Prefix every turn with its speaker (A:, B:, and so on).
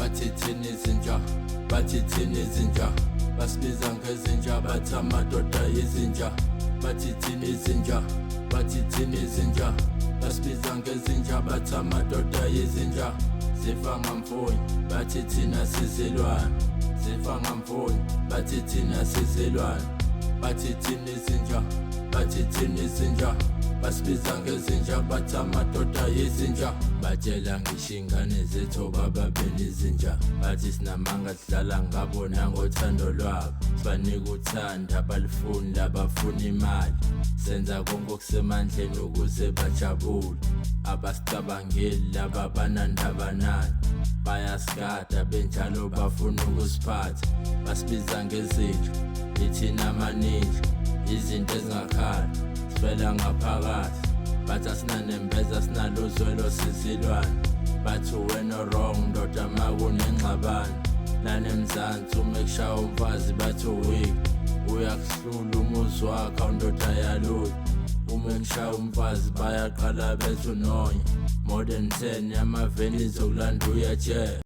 A: bathi thina izinja, bathi thina izinja, basibiza ngezinja, bathi amadoda izinja, bathi thina izinja, bathi thina izinja, basibiza ngezinja, bathi amadoda izinja. Zifa ngamfuyo, bathi thina sizilwane, zifa ngamfuyo, bathi thina sizilwane, bathi thina izinja, bathi thina izinja, basibiza ngezinja, bathi amadoda izinja. Batshela ngisho ingane zethu bababeni izinja, bathi sinamanga sidlala ngabo nangothando lwabo, sibanika uthando abalifuni labafuna imali, senza konke okusemandleni ukuze bajabule. Abasicabangeli laba banandaba nani, bayasigada benjalo bafuna ukusiphatha, basibiza ngezinja, ithina amaninja, izinto ezingakhala sifela ngaphakathi. Bathi asinanembeza sinaluzwelo sizilwane, bathi wena wrong ndoda makunengxabano. Nanemzansi uma kushaya umfazi bathi weak, uyakuhlula umuzi wakhe awundoda yalula. Uma ngishaya umfazi bayaqala bethi unonya, more than 10 yamaveni izokulanda uyajela.